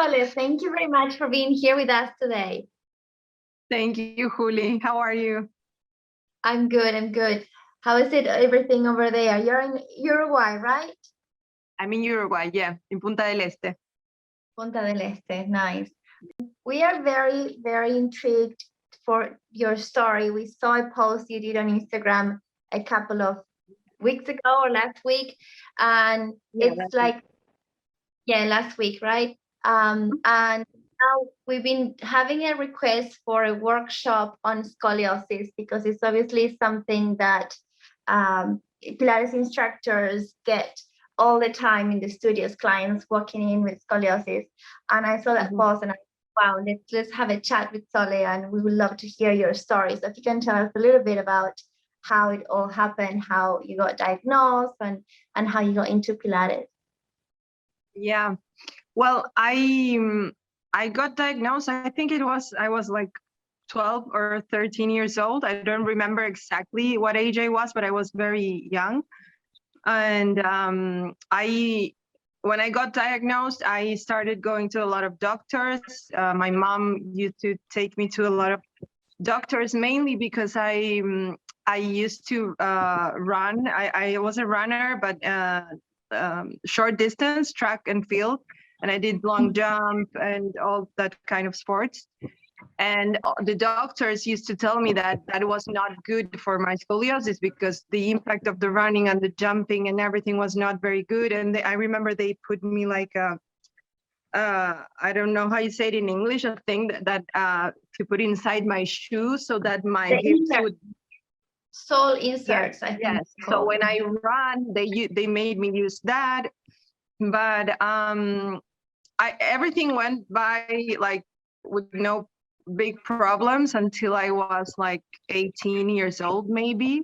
Sole. Thank you very much for being here with us today. Thank you, Juli. How are you? I'm good. I'm good. How is it, everything over there? You're in Uruguay, right? I'm in Uruguay, yeah, in Punta del Este. Punta del Este. Nice. We are very, very intrigued for your story. We saw a post you did on Instagram a couple of weeks ago or last week, and it's like, yeah, last week, right? And now we've been having a request for a workshop on scoliosis because it's obviously something that Pilates instructors get all the time in the studios, clients walking in with scoliosis. And I saw that post and I wow, let's have a chat with Sole, and we would love to hear your story. So if you can tell us a little bit about how it all happened, how you got diagnosed, and how you got into Pilates. Yeah, well, I got diagnosed. I think I was like 12 or 13 years old. I don't remember exactly what age I was, but I was very young. And when I got diagnosed, I started going to a lot of doctors. My mom used to take me to a lot of doctors, mainly because I used to run. I was a runner, but short distance, track and field, and I did long jump and all that kind of sports. And the doctors used to tell me that that was not good for my scoliosis because the impact of the running and the jumping and everything was not very good. And I remember they put me like I don't know how you say it in English, a thing that to put inside my shoe so that my hips would. Sole inserts, I think. Yes. So when I run, they made me use that, but everything went by like with no big problems until I was like 18 years old, maybe.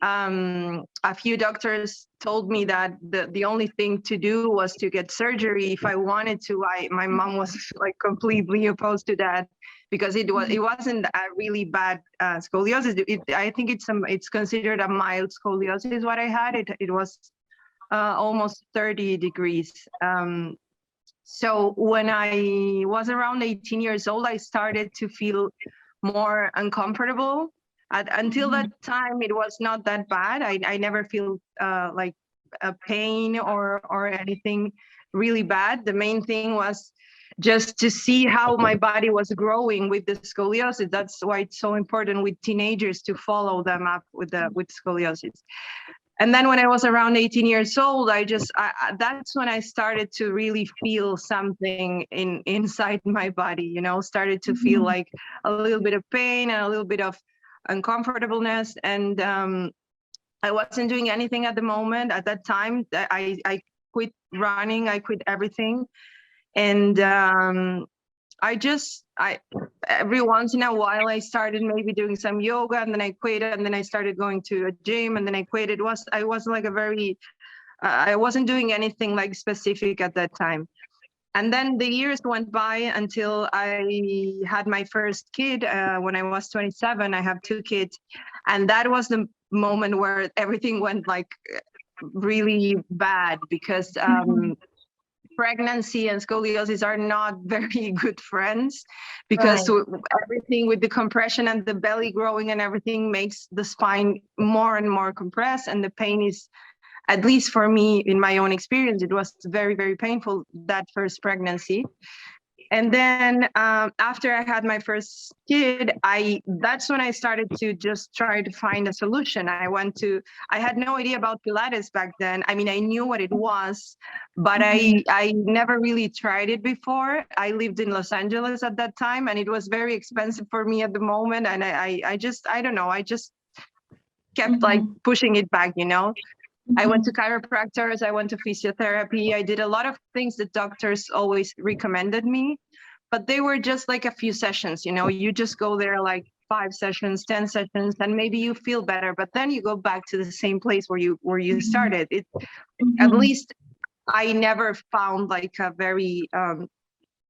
A few doctors told me that the only thing to do was to get surgery if I wanted to. My mom was like completely opposed to that because it wasn't a really bad scoliosis. I think it's considered a mild scoliosis. What I had, it was almost 30 degrees. So when I was around 18 years old, I started to feel more uncomfortable. Until that time, it was not that bad. I never feel like a pain or anything really bad. The main thing was just to see how my body was growing with the scoliosis. That's why it's so important with teenagers to follow them up with scoliosis. And then when I was around 18 years old, that's when I started to really feel something inside my body, started to feel like a little bit of pain and a little bit of uncomfortableness. And I wasn't doing anything at the moment. At that time, I quit running, I quit everything. And every once in a while I started maybe doing some yoga, and then I quit, and then I started going to a gym, and then I quit. I wasn't like I wasn't doing anything like specific at that time. And then the years went by until I had my first kid. When I was 27, I have 2 kids, and that was the moment where everything went like really bad because pregnancy and scoliosis are not very good friends because everything with the compression and the belly growing and everything makes the spine more and more compressed, and the pain is, at least for me, in my own experience, it was very, very painful, that first pregnancy. And then after I had my first kid, that's when I started to just try to find a solution. I had no idea about Pilates back then. I mean, I knew what it was, but I never really tried it before. I lived in Los Angeles at that time, and it was very expensive for me at the moment. And I just kept like pushing it back, I went to chiropractors, I went to physiotherapy. I did a lot of things that doctors always recommended me, but they were just like a few sessions, you just go there like 5 sessions, 10 sessions, and maybe you feel better, but then you go back to the same place where you started. At least I never found like a very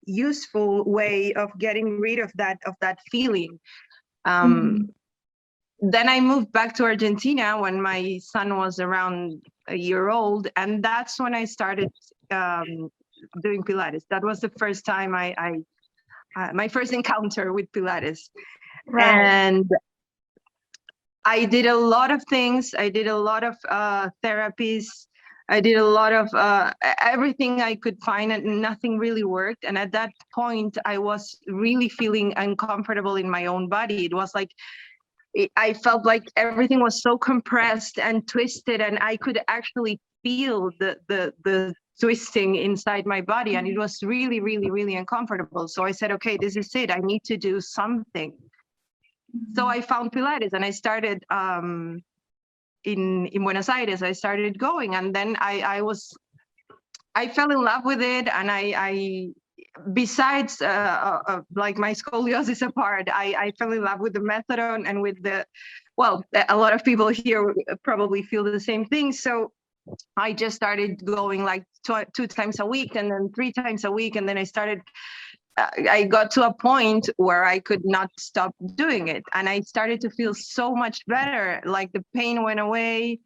useful way of getting rid of that feeling. Then I moved back to Argentina when my son was around a year old, and that's when I started doing Pilates. That was the first time my first encounter with Pilates. Right. And I did a lot of things. I did a lot of therapies. I did a lot of everything I could find, and nothing really worked. And at that point, I was really feeling uncomfortable in my own body. It was like, I felt like everything was so compressed and twisted, and I could actually feel the twisting inside my body. And it was really, really, really uncomfortable. So I said, okay, this is it. I need to do something. So I found Pilates, and I started in Buenos Aires. I started going, and then I fell in love with it. And I besides like my scoliosis apart, I fell in love with the methadone and with a lot of people here probably feel the same thing. So I just started going like two times a week, and then 3 times a week, and then I got to a point where I could not stop doing it. And I started to feel so much better, like the pain went away,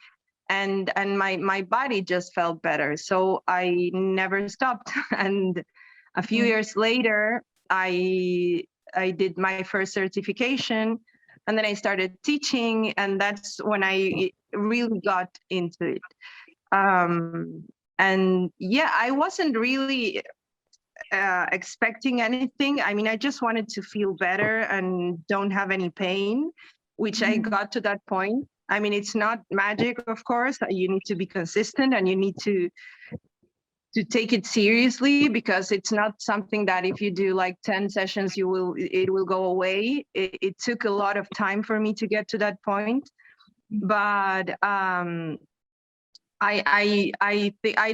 and my body just felt better. So I never stopped. And a few years later, I did my first certification, and then I started teaching, and that's when I really got into it. And yeah, I wasn't really expecting anything. I mean, I just wanted to feel better and don't have any pain, which I got to that point. I mean, it's not magic, of course. You need to be consistent, and you need to take it seriously, because it's not something that if you do like 10 sessions, it will go away. It took a lot of time for me to get to that point. But I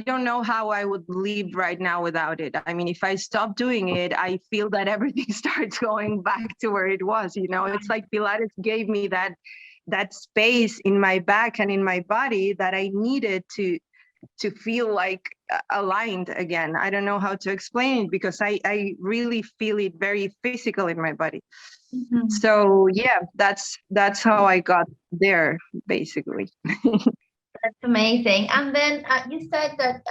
don't know how I would live right now without it. I mean, if I stop doing it, I feel that everything starts going back to where it was. You know, it's like Pilates gave me that space in my back and in my body that I needed to feel like aligned again. I don't know how to explain it, because I really feel it very physical in my body. So yeah, that's how I got there, basically. That's amazing. And then you said that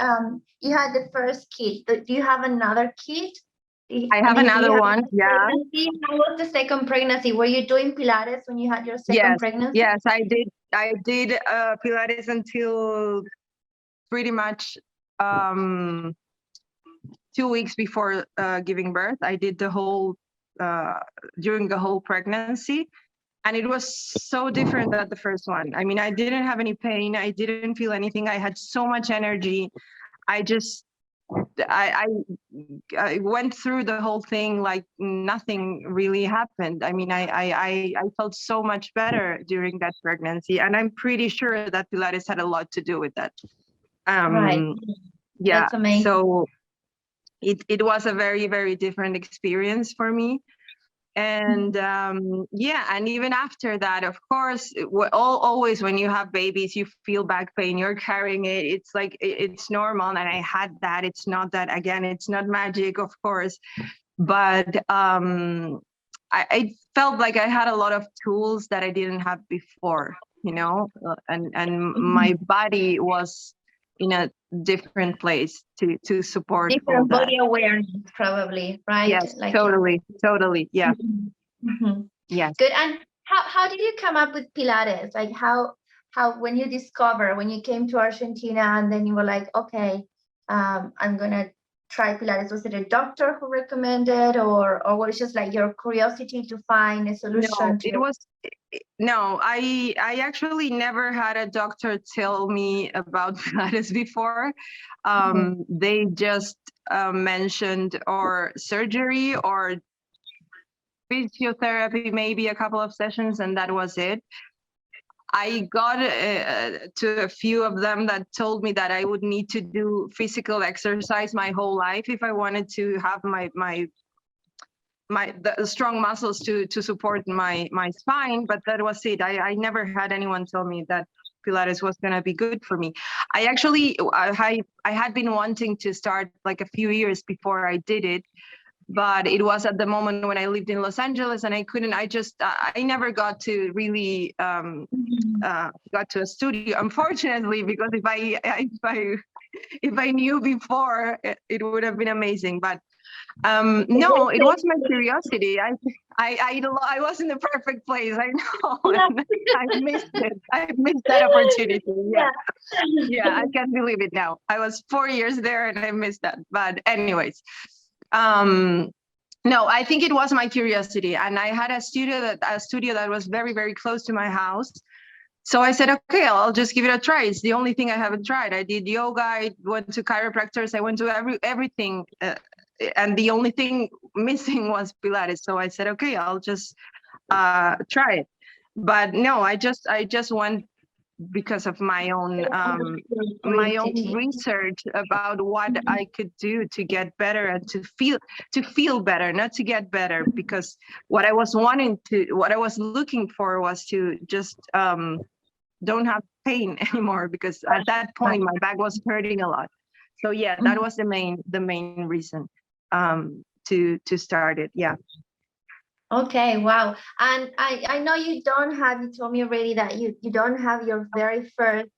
you had the first kid. Do you have another kid? I have another one. Yeah. Pregnancy? How was the second pregnancy? Were you doing Pilates when you had your second pregnancy? Yes, I did. I did Pilates until pretty much 2 weeks before giving birth. I did the whole during the whole pregnancy. And it was so different than the first one. I mean, I didn't have any pain. I didn't feel anything. I had so much energy. I went through the whole thing like nothing really happened. I mean, I felt so much better during that pregnancy. And I'm pretty sure that Pilates had a lot to do with that. Right. Yeah. That's amazing. So it was a very, very different experience for me. And yeah, and even after that, of course, always when you have babies, you feel back pain, you're carrying it. It's like, it's normal. And I had that. It's not that, again, it's not magic, of course. But I felt like I had a lot of tools that I didn't have before, you know, and my body was in a different place to support Different all that. body awareness, probably, right? Yes, like totally, yeah. Yes. Good. And how did you come up with Pilates? Like how when you came to Argentina and then you were like, okay, I'm gonna try Pilates. Was it a doctor who recommended, or was it just like your curiosity to find a solution? No, I actually never had a doctor tell me about Pilates before. They just mentioned or surgery or physiotherapy, maybe a couple of sessions, and that was it. I got to a few of them that told me that I would need to do physical exercise my whole life if I wanted to have the strong muscles to support my spine, but that was it. I never had anyone tell me that Pilates was going to be good for me. I had been wanting to start like a few years before I did it, but it was at the moment when I lived in Los Angeles and I never got to really got to a studio, unfortunately, because if I if I knew before, it would have been amazing. But no, it was my curiosity. I was in the perfect place. I know. Yeah. And I missed it. I missed that opportunity. Yeah. Yeah. Yeah, I can't believe it now. I was 4 years there and I missed that. But anyways, um, no, I think it was my curiosity, and I had a studio that was very, very close to my house. So I said, okay, I'll just give it a try. It's the only thing I haven't tried. I did yoga, I went to chiropractors, I went to everything, and the only thing missing was Pilates. So I said, okay, I'll just try it. But no, I just went because of my own Curiosity. research about what I could do to get better and to feel better, not to get better, because what I was looking for was to just don't have pain anymore, because at that point my back was hurting a lot. So yeah, that was the main reason to start it. Yeah. Okay, wow. And I know you told me already that you don't have your very first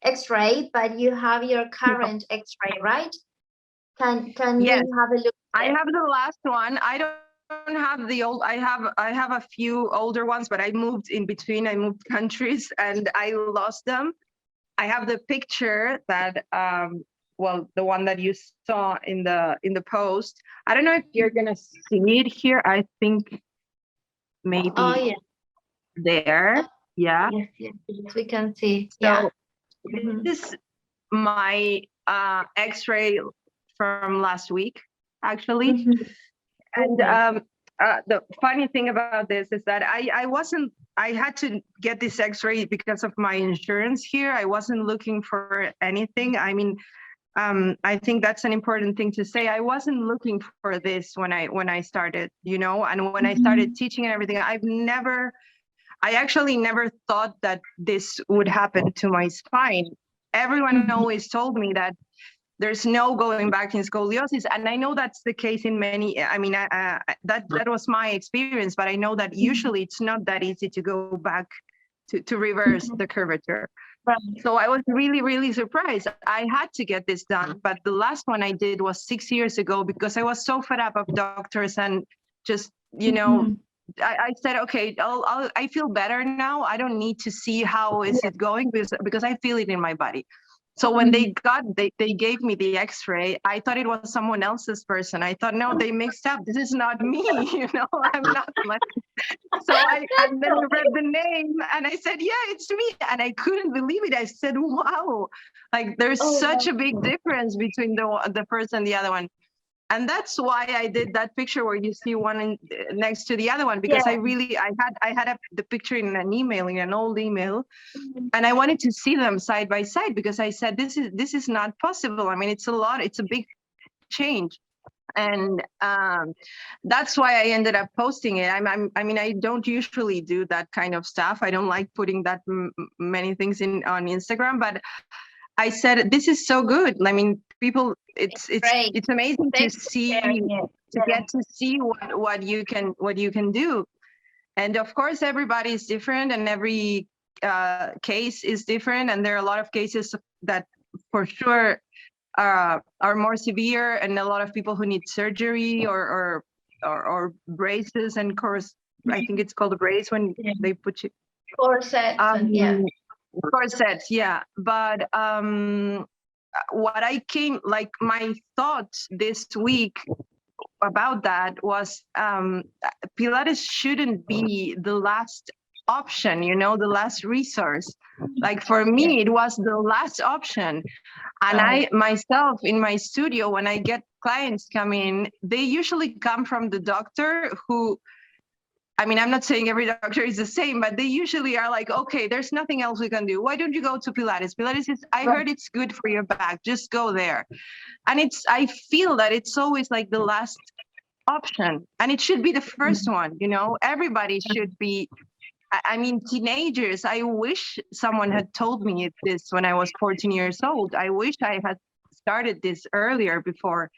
X-ray, but you have your current X-ray, right? Can we Yes, have a look? I have the last one. I don't have the old. I have a few older ones, but I moved in between. I moved countries and I lost them. I have the picture that well, the one that you saw in the post. I don't know if you're gonna see it here. I think maybe Oh yeah. there. Yeah. Yes, yes, yes, we can see. So Yeah. this is my X-ray from last week, actually. Mhm. And the funny thing about this is that I had to get this X-ray because of my insurance here. I wasn't looking for anything. I mean, I think that's an important thing to say. I wasn't looking for this when I started, and when I started teaching and everything. I actually never thought that this would happen to my spine. Everyone always told me that there's no going back in scoliosis, and I know that's the case in many. I mean, that was my experience, but I know that usually it's not that easy to go back to reverse the curvature. Right. So I was really, really surprised. I had to get this done, but the last one I did was 6 years ago, because I was so fed up of doctors and just, I said, okay, I feel better now. I don't need to see how is it going, because I feel it in my body. So when they gave me the X-ray, I thought it was someone else's person. I thought, no, they mixed up. This is not me, I'm not like. So and then I read the name and I said, yeah, it's me. And I couldn't believe it. I said, wow, like there's such a big difference between the first and the other one. And that's why I did that picture where you see one next to the other one, because I had the picture in an old email, and I wanted to see them side by side, because I said, this is not possible. I mean, it's a big change. And that's why I ended up posting it. I mean, I don't usually do that kind of stuff. I don't like putting that many things on Instagram, but I said, this is so good. I mean, people, it's amazing to see, get to see what you can do. And of course, everybody is different, and every case is different. And there are a lot of cases that for sure are more severe, and a lot of people who need surgery or braces. And of course, I think it's called a brace when they put you corsets. Corsets, yeah. But what my thoughts this week about that was, Pilates shouldn't be the last option, the last resource. Like for me, it was the last option. And I myself in my studio, when I get clients come in, they usually come from the doctor who, I mean, I'm not saying every doctor is the same, but they usually are like, okay, there's nothing else we can do. Why don't you go to Pilates? Pilates is, I heard it's good for your back. Just go there. And I feel that it's always like the last option, and it should be the first one. Everybody should be. I mean, teenagers, I wish someone had told me this when I was 14 years old. I wish I had started this earlier before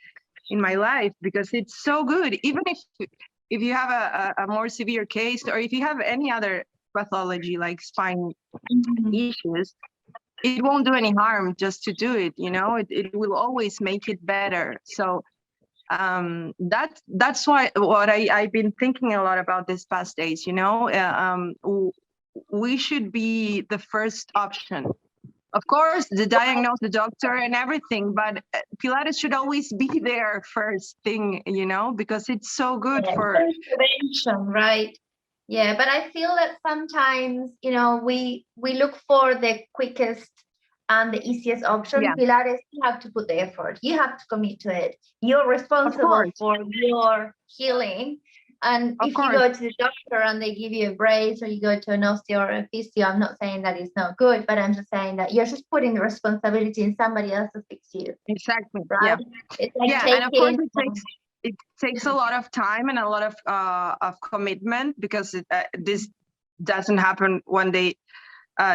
in my life, because it's so good. Even if you have a more severe case, or if you have any other pathology like spine issues, it won't do any harm just to do it, you know. It will always make it better. So that's why what I've been thinking a lot about this past days, you know. We should be the first option. Of course, the diagnose, the doctor and everything, but Pilates should always be there first thing, you know, because it's so good for prevention, right? Yeah, but I feel that sometimes, you know, we look for the quickest and the easiest option. Yeah. Pilates, you have to put the effort. You have to commit to it. You're responsible for your healing. And Of if you go to the doctor and they give you a brace, or you go to an osteo or a physio, I'm not saying that it's not good, but I'm just saying that you're just putting the responsibility in somebody else to fix you. Exactly. Right? Yeah. It's like Yeah, and of course it takes a lot of time and a lot of commitment, because this doesn't happen one day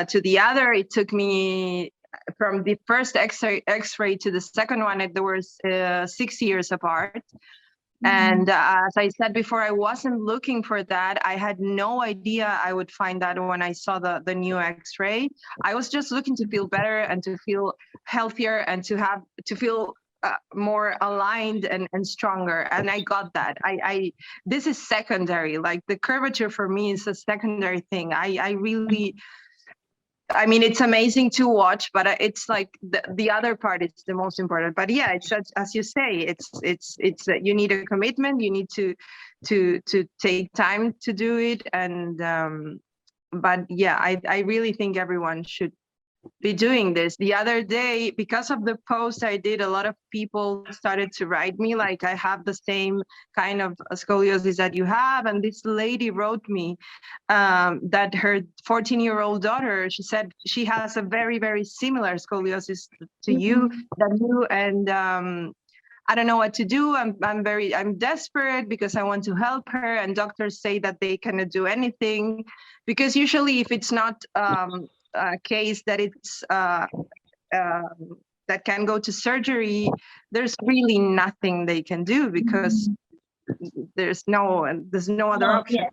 to the other. It took me from the first X-ray to the second one. There was 6 years apart. And as I said before, I wasn't looking for that. I had no idea I would find that when I saw the new X-ray. I was just looking to feel better and to feel healthier and to feel more aligned and stronger. And I got that. This is secondary. Like, the curvature for me is a secondary thing. I mean, it's amazing to watch, but it's like the other part is the most important. But yeah, it's as you say, it's you need a commitment. You need to take time to do it. And but yeah, I really think everyone should be doing this. The other day, because of the post I did, a lot of people started to write me like, I have the same kind of scoliosis that you have. And this lady wrote me that her 14-year-old daughter, she said she has a very, very similar scoliosis to you, and I don't know what to do. I'm desperate because I want to help her, and doctors say that they cannot do anything, because usually if it's not a case that it's that can go to surgery, there's really nothing they can do, because there's no other option.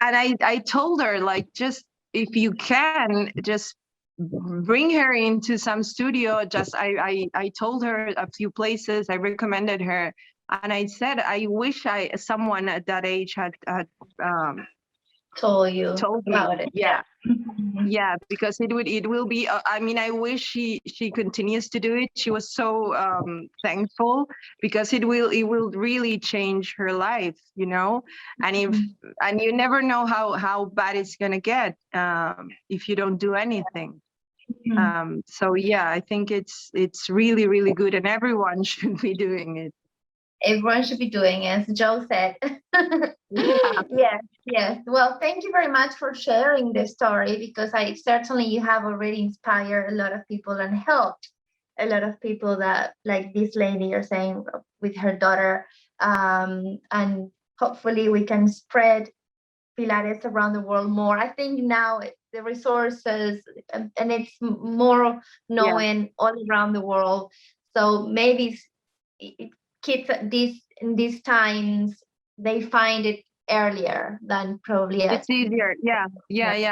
And I told her, like, just if you can, just bring her into some studio. Just I told her a few places, I recommended her, and I said I wish someone at that age had told me about it. Yeah, because it will be I mean, I wish she continues to do it. She was so thankful, because it will really change her life, you know. And and you never know how bad it's gonna get if you don't do anything. So yeah, I think it's really, really good, and everyone should be doing it. Everyone should be doing it, as Joe said. Yes. Well, thank you very much for sharing this story, because certainly you have already inspired a lot of people and helped a lot of people, that, like this lady you're saying, with her daughter, and hopefully we can spread Pilates around the world more. I think now the resources and it's more known all around the world. So maybe kids in these times, they find it earlier than probably it's easier. Yeah.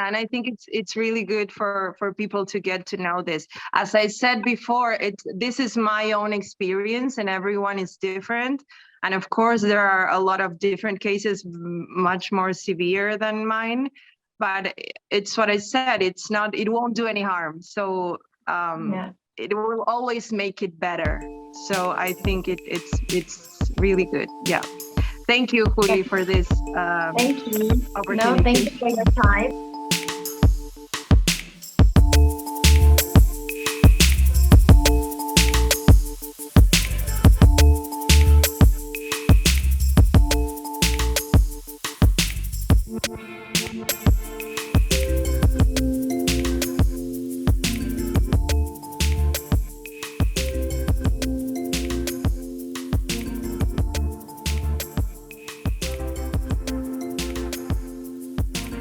And I think it's really good for people to get to know this. As I said before, this is my own experience, and everyone is different. And of course, there are a lot of different cases, much more severe than mine. But it's what I said. It won't do any harm. So it will always make it better. So I think it's really good. Yeah. Thank you, Juli, for this thank you. opportunity. No, thank you for your time.